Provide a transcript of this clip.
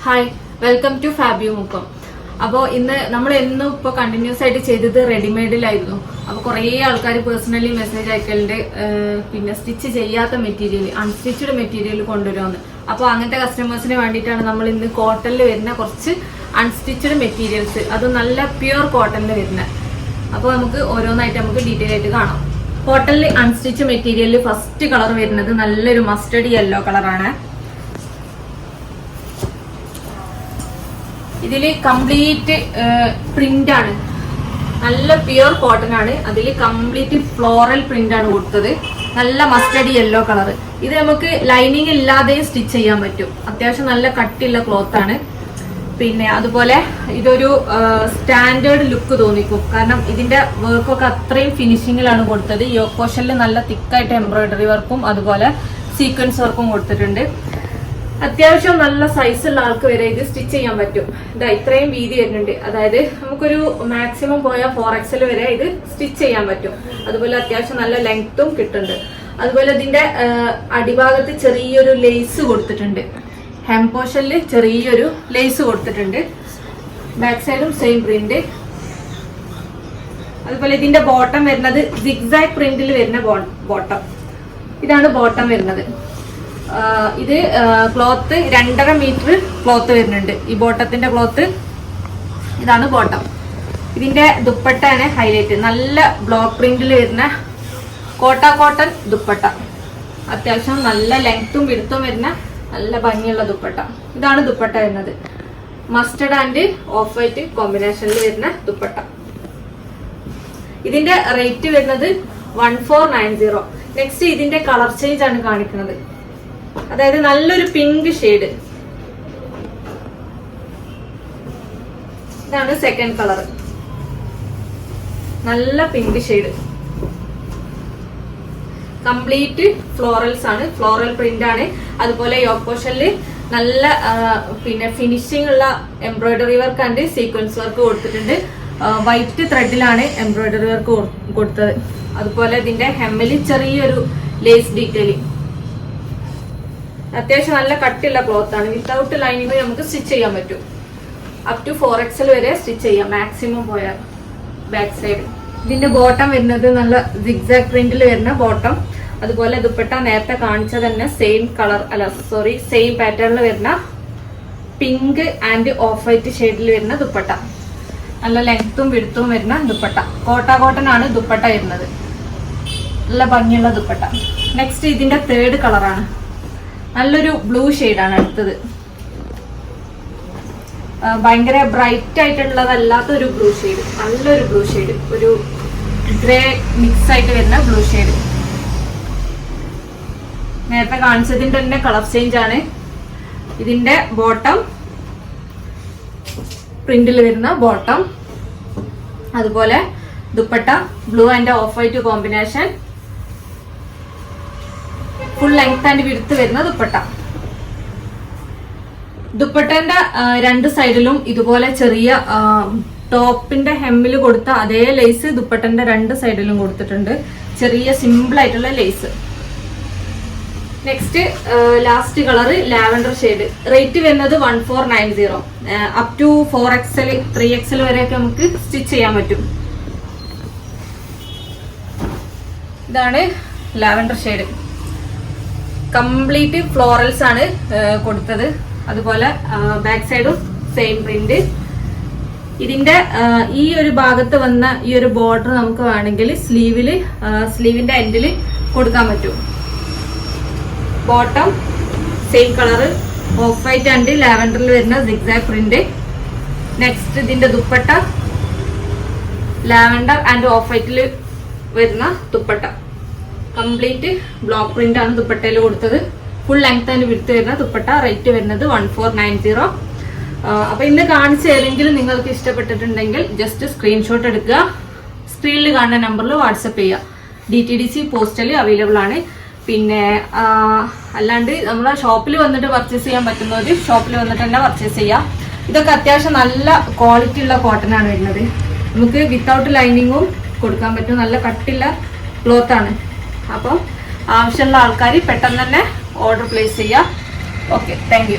Hi, welcome to Fabio Mukkam. അപ്പോൾ ഇന്ന് നമ്മൾ എന്നും ഇപ്പോൾ കണ്ടിന്യൂസ് ആയിട്ട് ചെയ്തത് റെഡിമെയ്ഡിലായിരുന്നു. അപ്പോൾ കുറേ ആൾക്കാർ പേഴ്സണലി മെസ്സേജ് അയക്കലുണ്ട്, പിന്നെ സ്റ്റിച്ച് ചെയ്യാത്ത മെറ്റീരിയൽ, അൺസ്റ്റിച്ചഡ് മെറ്റീരിയൽ കൊണ്ടുവരുമെന്ന്. അപ്പോൾ അങ്ങനത്തെ കസ്റ്റമേഴ്സിന് വേണ്ടിയിട്ടാണ് നമ്മൾ ഇന്ന് കോട്ടണിൽ വരുന്ന കുറച്ച് അൺസ്റ്റിച്ചഡ് മെറ്റീരിയൽസ്, അത് നല്ല പ്യുവർ കോട്ടണിൽ വരുന്നത്. അപ്പോൾ നമുക്ക് ഓരോന്നായിട്ട് നമുക്ക് ഡീറ്റെയിൽ ആയിട്ട് കാണാം. കോട്ടണിൽ അൺസ്റ്റിച്ച് മെറ്റീരിയലിൽ ഫസ്റ്റ് കളർ വരുന്നത് നല്ലൊരു മസ്റ്റർഡ് യെല്ലോ കളറാണ്. ഇതില് കംപ്ലീറ്റ് പ്രിന്റ് ആണ്, നല്ല പ്യുവർ കോട്ടൺ ആണ്. അതിൽ കംപ്ലീറ്റ് ഫ്ലോറൽ പ്രിന്റ് ആണ് കൊടുത്തത്. നല്ല മസ്റ്റർഡ് യെല്ലോ കളർ. ഇത് നമുക്ക് ലൈനിങ് ഇല്ലാതെ സ്റ്റിച്ച് ചെയ്യാൻ പറ്റും. അത്യാവശ്യം നല്ല കട്ടിയുള്ള ക്ലോത്ത് ആണ്. പിന്നെ അതുപോലെ ഇതൊരു സ്റ്റാൻഡേർഡ് ലുക്ക് തോന്നിക്കും, കാരണം ഇതിന്റെ വർക്കൊക്കെ അത്രയും ഫിനിഷിങ്ങിലാണ് കൊടുത്തത്. യോക്ക് പോർഷനിൽ നല്ല തിക്കായിട്ട് എംബ്രോയിഡറി വർക്കും അതുപോലെ സീക്വൻസ് വർക്കും കൊടുത്തിട്ടുണ്ട്. അത്യാവശ്യം നല്ല സൈസുള്ള ആൾക്ക് വരെ ഇത് സ്റ്റിച്ച് ചെയ്യാൻ പറ്റും. ഇതാ ഇത്രയും വീതി വരുന്നുണ്ട്, അതായത് നമുക്കൊരു മാക്സിമം പോയാൽ 4XL വരെ ഇത് സ്റ്റിച്ച് ചെയ്യാൻ പറ്റും. അതുപോലെ അത്യാവശ്യം നല്ല ലെങ്ത്തും കിട്ടുന്നുണ്ട്. അതുപോലെ ഇതിന്റെ അടിഭാഗത്ത് ചെറിയൊരു ലേസ് കൊടുത്തിട്ടുണ്ട്. ഹെം പോർഷനിൽ ചെറിയൊരു ലേസ് കൊടുത്തിട്ടുണ്ട്. ബാക്ക് സൈഡും സെയിം പ്രിന്റ്. അതുപോലെ ഇതിന്റെ ബോട്ടം വരുന്നത് സിഗ്സാഗ് പ്രിന്റിൽ വരുന്ന ബോട്ടം. ഇതാണ് ബോട്ടം വരുന്നത്. ഇത് ക്ലോത്ത് 2.5 മീറ്റർ ക്ലോത്ത് വരുന്നുണ്ട്. ഈ ബോട്ടത്തിന്റെ ക്ലോത്ത് ഇതാണ് ബോട്ടം. ഇതിന്റെ ദുപ്പട്ടയാണ് ഹൈലൈറ്റ്. നല്ല ബ്ലോക്ക് പ്രിന്റിൽ വരുന്ന കോട്ടൺ ദുപ്പട്ട. അത്യാവശ്യം നല്ല ലെങ്ത്തും വിടുത്തും വരുന്ന നല്ല ഭംഗിയുള്ള ദുപ്പട്ട. ഇതാണ് ദുപ്പട്ട വരുന്നത്. മസ്റ്റർഡ് ആൻഡ് ഓഫ് വൈറ്റ് കോമ്പിനേഷനിൽ വരുന്ന ദുപ്പട്ട. ഇതിന്റെ റേറ്റ് വരുന്നത് 1490. നെക്സ്റ്റ് ഇതിന്റെ കളർ ചേഞ്ച് ആണ് കാണിക്കുന്നത്. അതായത് നല്ലൊരു പിങ്ക് ഷെയ്ഡ്. ഇതാണ് സെക്കൻഡ് കളർ. നല്ല പിങ്ക് ഷെയ്ഡ്. കംപ്ലീറ്റ് ഫ്ലോറൽസ് ആണ്, ഫ്ലോറൽ പ്രിന്റ് ആണ്. അതുപോലെ യോക്ക് പോർഷനിൽ നല്ല പിന്നെ ഫിനിഷിംഗ് ഉള്ള embroidery work and sequence work കൊടുത്തിട്ടുണ്ട്. വൈറ്റ് ത്രെഡിലാണ് എംബ്രോയിഡറി വർക്ക് കൊടുത്തത്. അതുപോലെ ഇതിന്റെ ഹെമ്മില് ചെറിയൊരു ലേസ് ഡീറ്റെയിലിംഗ്. അത്യാവശ്യം നല്ല കട്ടിയുള്ള ക്ലോത്ത് ആണ്. വിത്തൗട്ട് ലൈനിങ് നമുക്ക് സ്റ്റിച്ച് ചെയ്യാൻ പറ്റും. അപ് ടു 4XL വരെ സ്റ്റിച്ച് ചെയ്യാം മാക്സിമം പോയാൽ. ബാക്ക് സൈഡ് ഇതിന്റെ ബോട്ടം വരുന്നത് നല്ല സിഗ്സാഗ് പ്രിന്റിൽ വരുന്ന ബോട്ടം. അതുപോലെ ദുപ്പട്ട നേരത്തെ കാണിച്ച തന്നെ സെയിം പാറ്റേണിൽ വരുന്ന പിങ്ക് ആൻഡ് ഓഫ് വൈറ്റ് ഷെയ്ഡിൽ വരുന്ന ദുപ്പട്ട. നല്ല ലെങ്ത്തും വിടുത്തും വരുന്ന ദുപ്പട്ട. കോട്ടൺ ആണ് ദുപ്പട്ട വരുന്നത്. നല്ല ഭംഗിയുള്ള ദുപ്പട്ട. നെക്സ്റ്റ് ഇതിന്റെ തേർഡ് കളറാണ്. നല്ലൊരു ബ്ലൂ ഷെയ്ഡാണ് അടുത്തത്. ഭയങ്കര ബ്രൈറ്റ് ആയിട്ടുള്ളതല്ലാത്ത ഒരു ബ്ലൂ ഷെയ്ഡ്. നല്ലൊരു ബ്ലൂ ഷെയ്ഡ്, ഒരു ഗ്രേ മിക്സ് ആയിട്ട് വരുന്ന ബ്ലൂ ഷെയ്ഡ്. നേരത്തെ കാണിച്ചതിന്റെ തന്നെ കളർ ചേഞ്ച് ആണ്. ഇതിന്റെ ബോട്ടം പ്രിന്റിൽ വരുന്ന ബോട്ടം. അതുപോലെ dupatta blue and of white combination. Full length and width വരുന്ന ദുപ്പട്ട. ദുപ്പട്ടന്റെ രണ്ട് സൈഡിലും ഇതുപോലെ ചെറിയ ടോപ്പിന്റെ ഹെമ്മിൽ കൊടുത്ത അതേ ലേസ് ദുപ്പട്ടന്റെ രണ്ട് സൈഡിലും കൊടുത്തിട്ടുണ്ട്. ചെറിയ സിമ്പിൾ ആയിട്ടുള്ള lace. Next last colour lavender shade. Rate വരുന്നത് 1490. അപ് ടു 4XL 3XL വരെയൊക്കെ നമുക്ക് സ്റ്റിച്ച് ചെയ്യാൻ പറ്റും. ഇതാണ് ലാവൻഡർ ഷെയ്ഡ്. കംപ്ലീറ്റ് ഫ്ലോറൽസ് ആണ് കൊടുത്തത്. അതുപോലെ ബാക്ക് സൈഡും സെയിം പ്രിന്റ്. ഇതിന്റെ ഈ ഒരു ഭാഗത്ത് വന്ന ഈ ഒരു ബോർഡർ നമുക്ക് വേണമെങ്കിൽ സ്ലീവിന്റെ എൻഡിൽ കൊടുക്കാൻ പറ്റും. Bottom same colour off white and ലാവൻഡറിൽ വരുന്ന സിഗ്സാഗ് പ്രിന്റ്. നെക്സ്റ്റ് ഇതിന്റെ ദുപ്പട്ട ലാവൻഡർ ആൻഡ് ഓഫ് വൈറ്റിൽ വരുന്ന ദുപ്പട്ട. കംപ്ലീറ്റ് ബ്ലോക്ക് പ്രിന്റ് ആണ് ദുപ്പട്ടയിൽ കൊടുത്തത്. ഫുൾ ലെങ്ത് ആൻഡ് വിഡ്ത്ത് വരുന്ന ദുപ്പട്ട. റേറ്റ് വരുന്നത് 1490. അപ്പൊ ഇന്ന് കാണിച്ച ഏതെങ്കിലും നിങ്ങൾക്ക് ഇഷ്ടപ്പെട്ടിട്ടുണ്ടെങ്കിൽ ജസ്റ്റ് സ്ക്രീൻഷോട്ട് എടുക്കുക. സ്ക്രീനിൽ കാണുന്ന നമ്പറിൽ വാട്സപ്പ് ചെയ്യുക. DTDC പോസ്റ്റലി അവൈലബിൾ ആണ്. പിന്നെ അല്ലാണ്ട് നമ്മളെ ഷോപ്പിൽ വന്നിട്ട് പർച്ചേസ് ചെയ്യാൻ പറ്റുന്നവർ ഷോപ്പിൽ വന്നിട്ട് തന്നെ പർച്ചേസ് ചെയ്യാം. ഇതൊക്കെ അത്യാവശ്യം നല്ല ക്വാളിറ്റി ഉള്ള കോട്ടൺ ആണ് വരുന്നത്. നമുക്ക് വിത്തൗട്ട് ലൈനിങ്ങും കൊടുക്കാൻ പറ്റും. നല്ല കട്ടിയുള്ള ക്ലോത്ത് ആണ്. അപ്പം ആവശ്യമുള്ള ആൾക്കാർ പെട്ടെന്ന് തന്നെ ഓർഡർ പ്ലേസ് ചെയ്യുക. Okay, thank you.